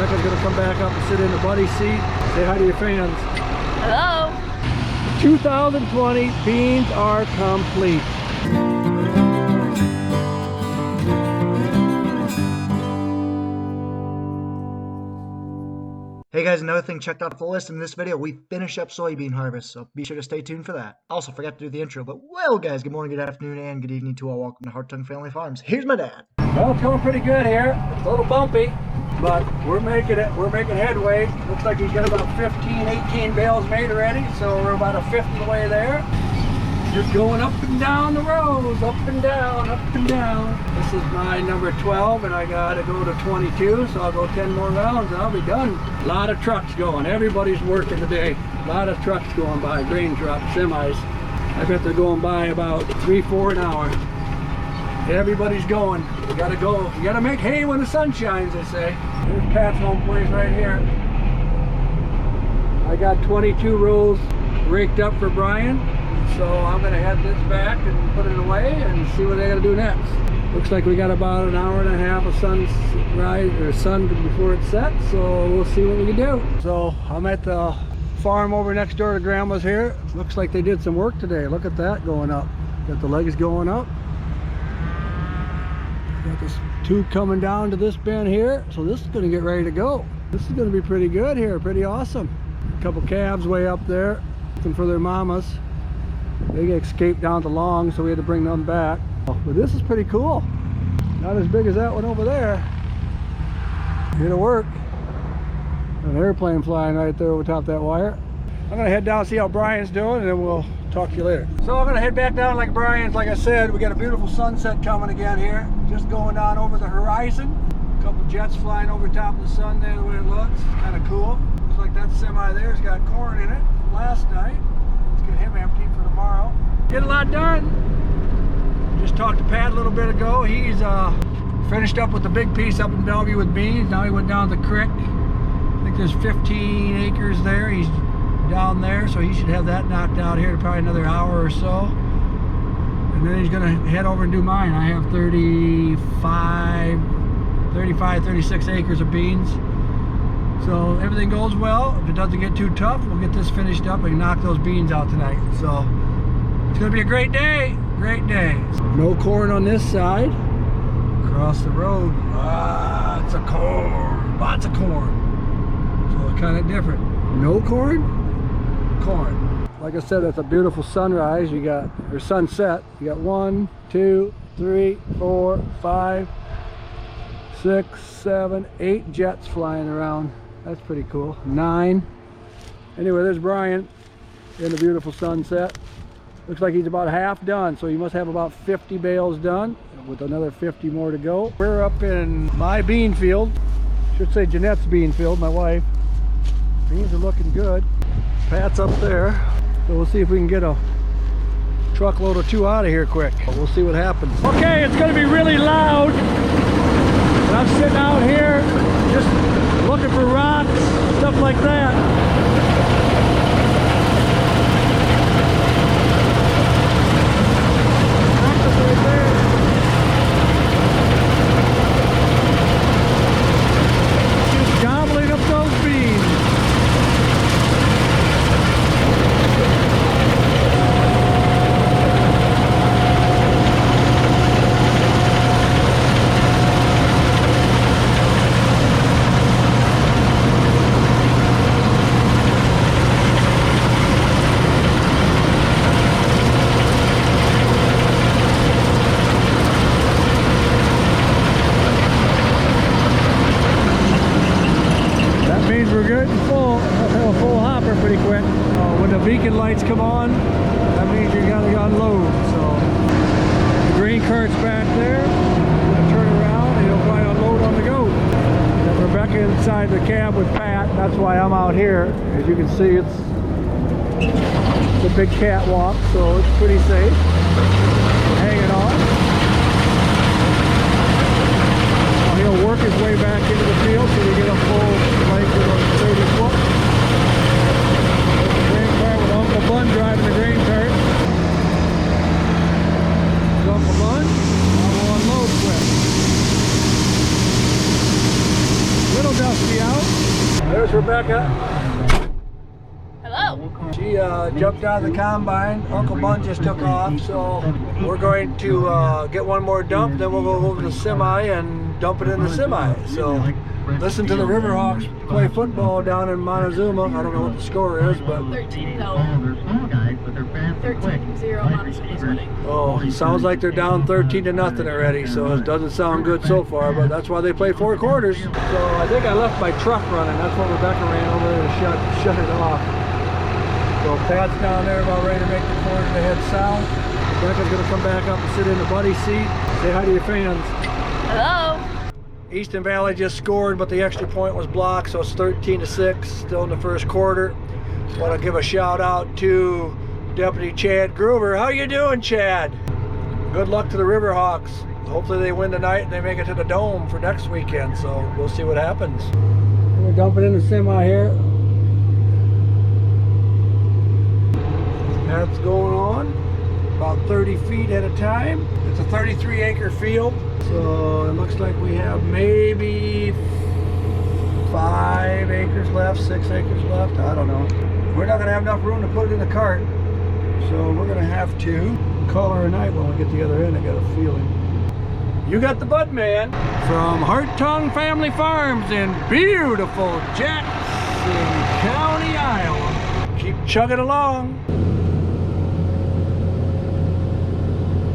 Rebecca's gonna come back up and sit in the buddy seat. Say hi to your fans. Hello. 2020 beans are complete. Hey guys, another thing checked out the list in this video, we finish up soybean harvest, so be sure to stay tuned for that. Also, forgot to do the intro, but well guys, good morning, good afternoon, and good evening to all. Welcome to Hartung Family Farms. Here's my dad. Well, it's going pretty good here. It's a little bumpy, but we're making it. We're making headway. Looks like he's got about 15, 18 bales made already, so we're about a fifth of the way there. Just going up and down the rows, up and down, up and down. This is my number 12, and I gotta go to 22, so I'll go 10 more rounds and I'll be done. A lot of trucks going. Everybody's working today. A lot of trucks going by, grain trucks, semis. I bet they're going by about 3-4 an hour. Everybody's going. You gotta go. You gotta make hay when the sun shines, they say. Here's Pat's home place right here. I got 22 rows raked up for Brian. So I'm going to head this back and put it away and see what I got to do next. Looks like we got about an hour and a half of sunrise or sun before it sets, so we'll see what we can do. So I'm at the farm over next door to Grandma's here. Looks like they did some work today. Look at that going up. Got the legs going up. Got this tube coming down to this bend here, so this is going to get ready to go. This is going to be pretty good here, pretty awesome. A couple calves way up there looking for their mamas. They escaped down the long, so we had to bring them back. But this is pretty cool. Not as big as that one over there. Here to work. An airplane flying right there over top that wire. I'm gonna head down and see how Brian's doing, and then we'll talk to you later. So I'm gonna head back down like Brian's. Like I said, we got a beautiful sunset coming again here. Just going down over the horizon. A couple jets flying over top of the sun there, the way it looks. It's kind of cool. Looks like that semi there's got corn in it from last night. Get him empty for tomorrow. Get a lot done. Just talked to Pat a little bit ago. He's finished up with the big piece up in Bellevue with beans. Now he went down the creek. I think there's 15 acres there. He's down there, so he should have that knocked out here in probably another hour or so. And then he's gonna head over and do mine. I have 36 acres of beans. So everything goes well. If it doesn't get too tough, we'll get this finished up and knock those beans out tonight. So it's gonna be a great day, great day. No corn on this side. Across the road, lots of corn, lots of corn. So it's kind of different. No corn, corn. Like I said, that's a beautiful sunrise. You got, or sunset. You got 1, 2, 3, 4, 5, 6, 7, 8 jets flying around. That's pretty cool. 9. Anyway, there's Brian in the beautiful sunset. Looks like he's about half done, so he must have about 50 bales done with another 50 more to go. We're up in my bean field. Should say Jeanette's bean field, my wife. Beans are looking good. Pat's up there. So we'll see if we can get a truckload or two out of here quick. We'll see what happens. Okay, it's gonna be really loud. And I'm sitting out here just looking for rocks, stuff like that. Practice right there. Just gobbling up those beans. Beacon lights come on, that means you gotta unload. So the grain cart's back there. I'm gonna turn around and he'll probably unload on the go. Got Rebecca inside the cab with Pat. That's why I'm out here. As you can see, it's a big catwalk, so it's pretty safe. Hanging on. He'll work his way back into the field so we get a full length of 30 foot. Uncle Bun driving the grain cart. Uncle Bun, I will unload quick. Little Dusty out. There's Rebecca. Hello. She jumped out of the combine. Uncle Bun just took off, so we're going to get one more dump, then we'll go over the semi and dump it in the semi. So listen to the Riverhawks play football down in Montezuma. I don't know what the score is, but 13-0 Montezuma's winning. oh, it sounds like they're down 13-0 already, so it doesn't sound good so far, but that's why they play 4 quarters. So I think I left my truck running. That's what Rebecca ran over there to shut it off. So Pat's down there about ready to make the corner to head south. Rebecca's going to come back up and sit in the buddy seat. Say hi to your fans. Hello. Easton Valley just scored, but the extra point was blocked, so it's 13-6, still in the first quarter. Want to give a shout out to Deputy Chad Groover. How you doing, Chad? Good luck to the Riverhawks. Hopefully they win tonight and they make it to the Dome for next weekend, so we'll see what happens. We're dumping in the semi here. That's going on about 30 feet at a time. It's a 33-acre field, so it looks like we have maybe 5 acres left, 6 acres left. I don't know. We're not going to have enough room to put it in the cart, so we're going to have to call her a night when we get to the other end. I got a feeling. You got the Bud Man from Hartung Family Farms in beautiful Jackson County, Iowa. Keep chugging along.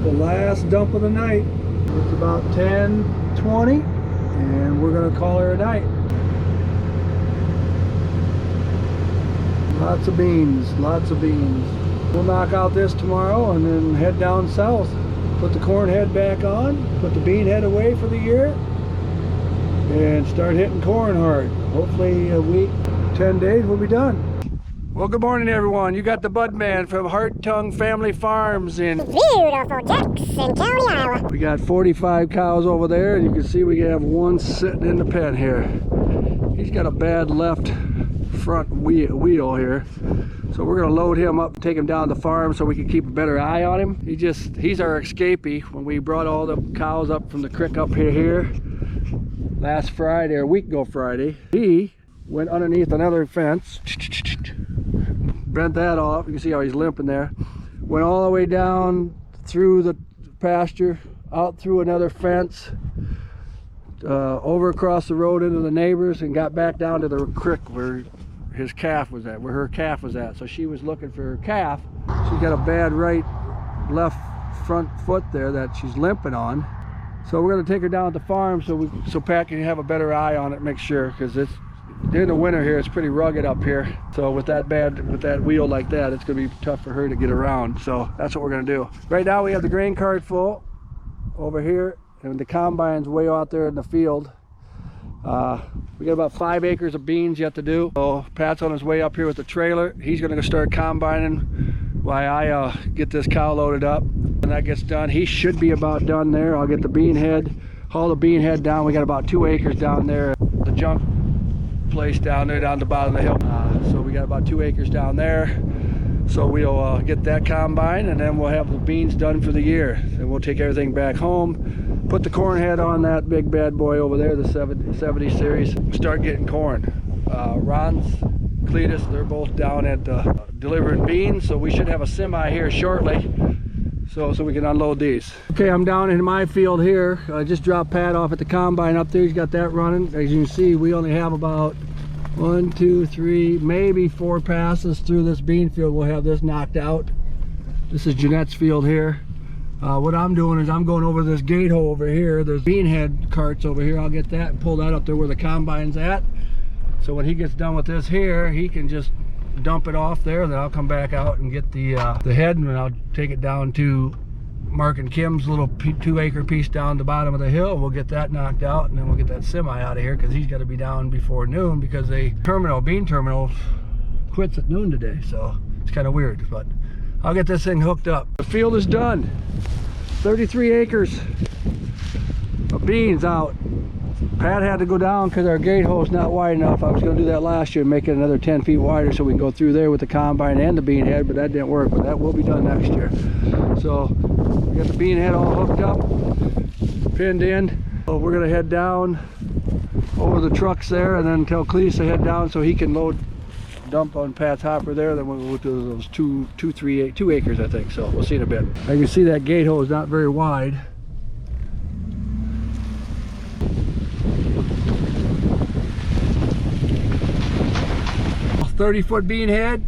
The last dump of the night. It's about 10:20 and we're gonna call her a night. Lots of beans, lots of beans. We'll knock out this tomorrow and then head down south. Put the corn head back on, put the bean head away for the year, and start hitting corn hard. Hopefully a week, 10 days we'll be done. Well, good morning, everyone. You got the Bud Man from Hartung Family Farms in beautiful Jackson County, Iowa. We got 45 cows over there, and you can see we have one sitting in the pen here. He's got a bad left front wheel here. So we're gonna load him up and take him down to the farm so we can keep a better eye on him. He's our escapee. When we brought all the cows up from the creek up here last Friday, or a week ago Friday, he went underneath another fence, bent that off. You can see how he's limping there. Went all the way down through the pasture, out through another fence, over across the road into the neighbors, and got back down to the creek where his calf was at, where her calf was at. So she was looking for her calf. She's got a bad left front foot there that she's limping on. So we're gonna take her down at the farm so Pat can have a better eye on it, make sure, because it's during the winter here, it's pretty rugged up here. So with that wheel like that, it's gonna be tough for her to get around. So that's what we're gonna do. Right now we have the grain cart full over here, and the combine's way out there in the field. We got about 5 acres of beans yet to do. So Pat's on his way up here with the trailer. He's gonna start combining while I get this cow loaded up. When that gets done, he should be about done there. I'll get the bean head, haul the bean head down. We got about 2 acres down there. The junk place down there, down the bottom of the hill. So we got about 2 acres down there. So we'll get that combine, and then we'll have the beans done for the year. And we'll take everything back home, put the corn head on that big bad boy over there, the 70 series, start getting corn. Ron's, Cletus, they're both down at delivering beans, so we should have a semi here shortly, so we can unload these. Okay, I'm down in my field here. I just dropped Pat off at the combine up there. He's got that running. As you can see, we only have about 1, 2, 3, maybe 4 passes through this bean field. We'll have this knocked out. This is Jeanette's field here. What I'm doing is I'm going over this gate hole over here. There's bean head carts over here. I'll get that and pull that up there where the combine's at. So when he gets done with this here, he can just dump it off there. Then I'll come back out and get the head, and I'll take it down to Mark and Kim's little 2 acre piece down the bottom of the hill. We'll get that knocked out, and then we'll get that semi out of here, because he's got to be down before noon, because the bean terminal quits at noon today. So it's kind of weird, but I'll get this thing hooked up. The field is done. 33 acres of beans out. Pat had to go down because our gate hole's not wide enough. I was going to do that last year and make it another 10 feet wider so we can go through there with the combine and the bean head, but that didn't work. But that will be done next year. So we got the bean head all hooked up, pinned in. So we're going to head down over the trucks there, and then tell Cleese to head down so he can dump on Pat's hopper there. Then we'll do those 2 acres, I think. So we'll see in a bit. I can see that gate hole is not very wide. A 30-foot bean head.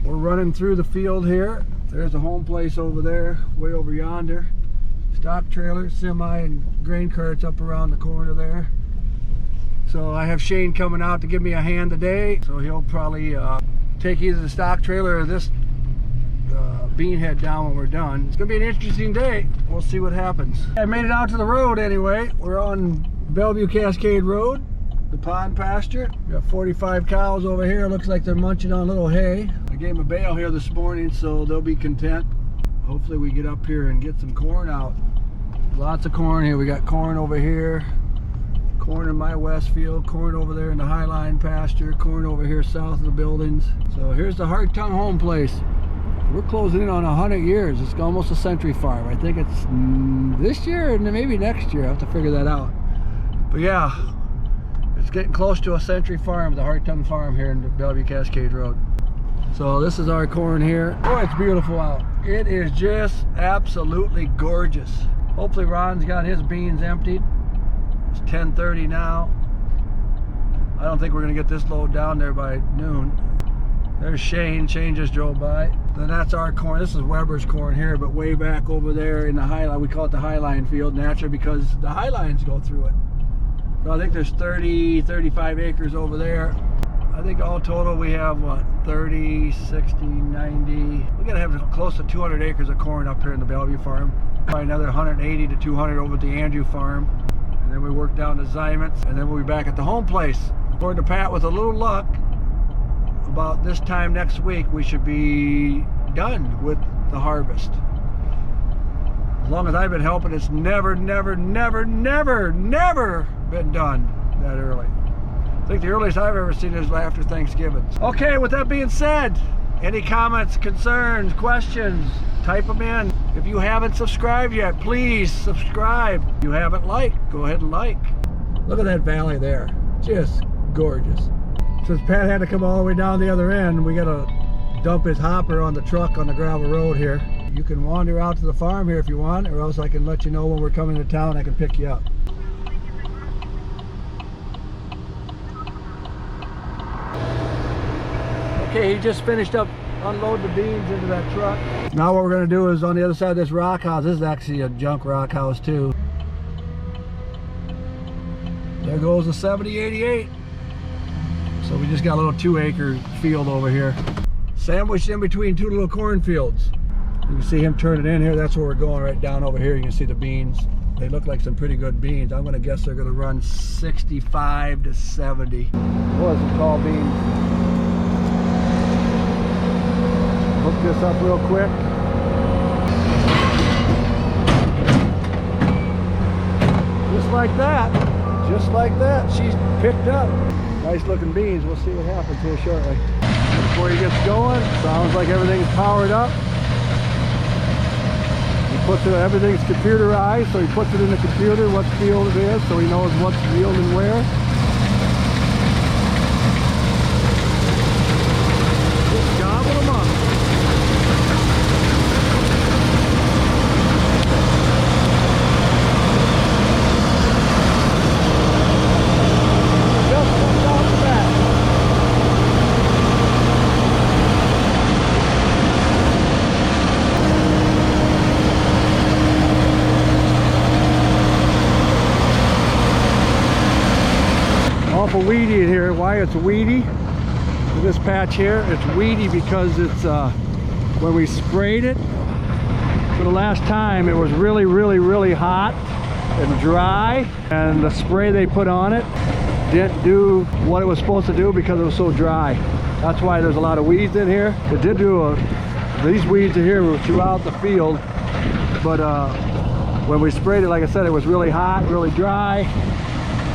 We're running through the field here. There's a home place over there, way over yonder. Stock trailer, semi, and grain carts up around the corner there. So I have Shane coming out to give me a hand today. So he'll probably take either the stock trailer or this bean head down when we're done. It's gonna be an interesting day. We'll see what happens. I made it out to the road anyway. We're on Bellevue Cascade Road, the pond pasture. We got 45 cows over here. Looks like they're munching on a little hay. I gave them a bale here this morning, so they'll be content. Hopefully we get up here and get some corn out. Lots of corn here. We got corn over here, corn in my west field, corn over there in the Highline pasture, corn over here south of the buildings. So here's the Hartung home place. We're closing in on 100 years. It's almost a century farm. I think it's this year and maybe next year. I have to figure that out. But yeah, it's getting close to a century farm, the Hartung farm here in Bellevue Cascade Road. So this is our corn here. Boy, it's beautiful out. It is just absolutely gorgeous. Hopefully Ron's got his beans emptied. It's 10:30 now. I don't think we're gonna get this load down there by noon. There's Shane. Shane just drove by. Then that's our corn. This is Weber's corn here, but way back over there in the Highline. We call it the Highline field naturally because the Highlines go through it. So I think there's 35 acres over there. I think all total we have what, 30, 60, 90. We gotta have close to 200 acres of corn up here in the Bellevue farm. Probably another 180 to 200 over at the Andrew farm. And then we work down to Zymonts, and then we'll be back at the home place. According to Pat, with a little luck, about this time next week, we should be done with the harvest. As long as I've been helping, it's never been done that early. I think the earliest I've ever seen is after Thanksgiving. Okay, with that being said, any comments, concerns, questions, type them in. If you haven't subscribed yet, please subscribe. If you haven't liked, go ahead and like. Look at that valley there, just gorgeous. Since Pat had to come all the way down the other end, we gotta dump his hopper on the truck on the gravel road here. You can wander out to the farm here if you want, or else I can let you know when we're coming to town. I can pick you up. Okay, he just finished up unloading the beans into that truck. Now what we're going to do is on the other side of this rock house. This is actually a junk rock house too. There goes the 7088. So we just got a little 2-acre field over here, sandwiched in between two little cornfields. You can see him turning in here. That's where we're going, right down over here. You can see the beans. They look like some pretty good beans. I'm going to guess they're going to run 65 to 70. Boy, some tall beans. Hook this up real quick. Just like that. Just like that. She's picked up. Nice looking beans. We'll see what happens here shortly. Before he gets going, sounds like everything's powered up. He puts it, everything's computerized, so he puts it in the computer what field it is, so he knows what's yielding where. Just gobble them up. Awful weedy in here. Why it's weedy? This patch here, it's weedy because it's when we sprayed it for the last time, it was really hot and dry, and the spray they put on it didn't do what it was supposed to do because it was so dry. That's why there's a lot of weeds in here. It did do these weeds in here were throughout the field, but when we sprayed it, like I said, it was really hot, really dry.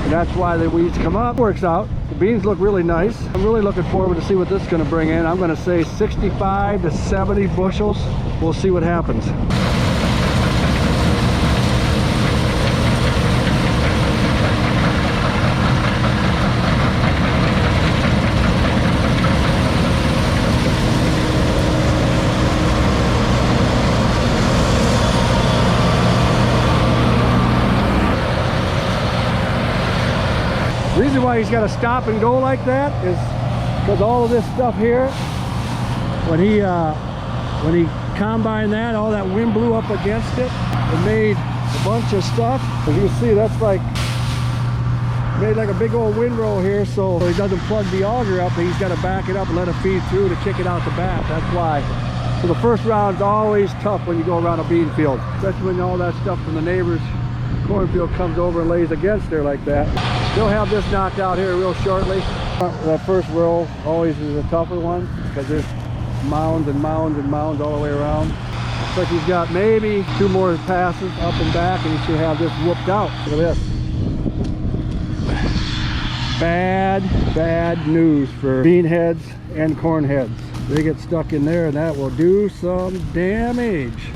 And that's why the weeds come up. Works out. The beans look really nice. I'm really looking forward to see what this is going to bring in. I'm going to say 65 to 70 bushels. We'll see what happens. The reason why he's got to stop and go like that is because all of this stuff here, when he combined that, all that wind blew up against it. It made a bunch of stuff. As you can see, that's like made like a big old windrow here, so he doesn't plug the auger up. He's got to back it up and let it feed through to kick it out the back. That's why. So the first round's always tough when you go around a bean field, especially when all that stuff from the neighbor's cornfield comes over and lays against there like that. They'll have this knocked out here real shortly. That first row always is a tougher one because there's mounds and mounds and mounds all the way around. Looks like he's got maybe 2 more passes up and back and he should have this whooped out. Look at this. Bad news for bean heads and corn heads. They get stuck in there and that will do some damage.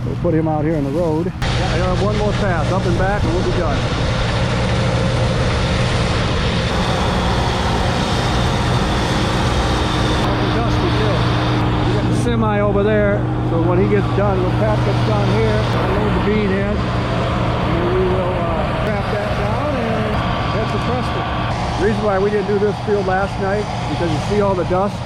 We'll put him out here on the road. Yeah, I have 1 more pass up and back and we'll be done. Semi over there, so when he gets done, when Pat gets done here, unload the bean head, and we will trap that down and head to Preston. The reason why we didn't do this field last night, because you see all the dust.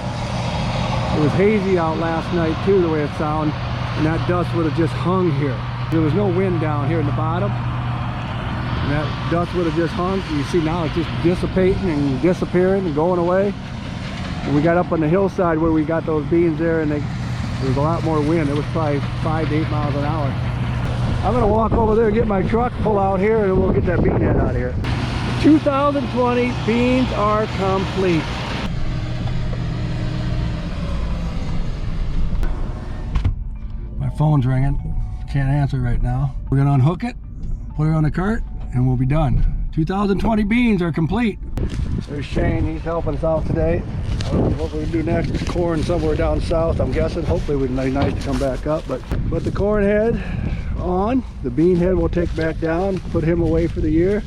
It was hazy out last night too, the way it sounded, and that dust would have just hung here. There was no wind down here in the bottom, and that dust would have just hung. You see now it's just dissipating and disappearing and going away. And we got up on the hillside where we got those beans there, and there was a lot more wind. It was probably 5 to 8 miles an hour. I'm gonna walk over there and get my truck, pull out here, and we'll get that bean head out of here. 2020 beans are complete. My phone's ringing. Can't answer right now. We're gonna unhook it, put it on the cart, and we'll be done. 2020 beans are complete. There's Shane, he's helping us out today. What we're gonna do next is corn somewhere down south, I'm guessing. Hopefully it would be nice to come back up, but put the corn head on, the bean head we'll take back down, put him away for the year,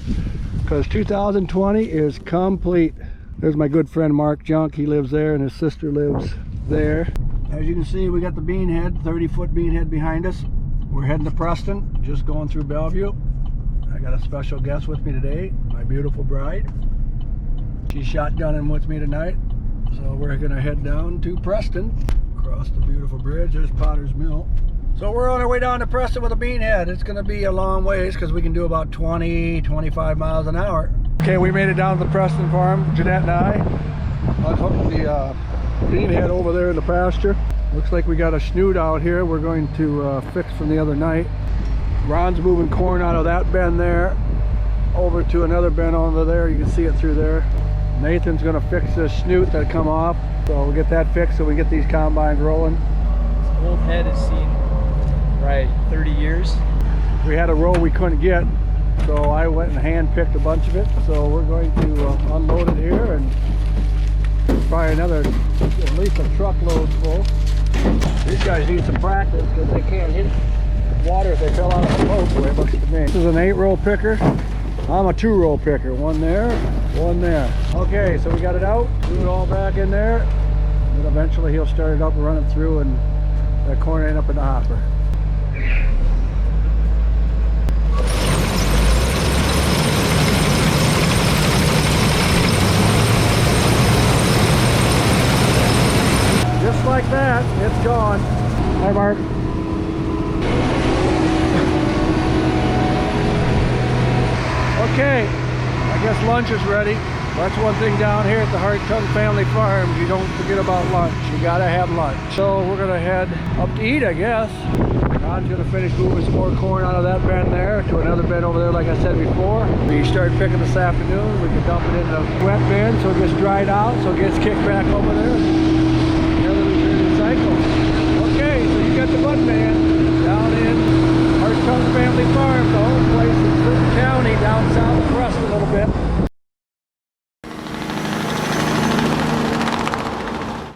because 2020 is complete. There's my good friend Mark Junk, he lives there and his sister lives there. As you can see, we got the bean head, 30-foot bean head behind us. We're heading to Preston, just going through Bellevue. I got a special guest with me today, my beautiful bride. She's shotgunning with me tonight. So we're gonna head down to Preston, across the beautiful bridge. There's Potter's Mill. So we're on our way down to Preston with a bean head. It's gonna be a long ways because we can do about 20-25 miles an hour. Okay, we made it down to the Preston farm, Jeanette and I. Unhooked the bean head over there in the pasture. Looks like we got a snoot out here we're going to fix from the other night. Ron's moving corn out of that bend there over to another bend over there. You can see it through there. Nathan's gonna fix this snoot that come off, so we'll get that fixed so we get these combines rolling. This old head has seen right 30 years. We had a row we couldn't get, so I went and hand picked a bunch of it. So we're going to unload it here and probably another at least a truckload full. These guys need some practice because they can't hit water if they fell out of the boat the way it looks to me. This is an 8-row picker. I'm a 2-row picker. One there, one there. Okay, so we got it out, do it all back in there, and then eventually he'll start it up and run it through, and that corn end up in the hopper. Just like that, it's gone. Hi, Mark. Okay, I guess lunch is ready. That's one thing down here at the Hartung family farm. You don't forget about lunch. You gotta have lunch. So we're gonna head up to eat, I guess. Ron's gonna finish moving some more corn out of that bend there to another bend over there, like I said before. We started picking this afternoon. We can dump it in the wet bin so it gets dried out, so it gets kicked back over there.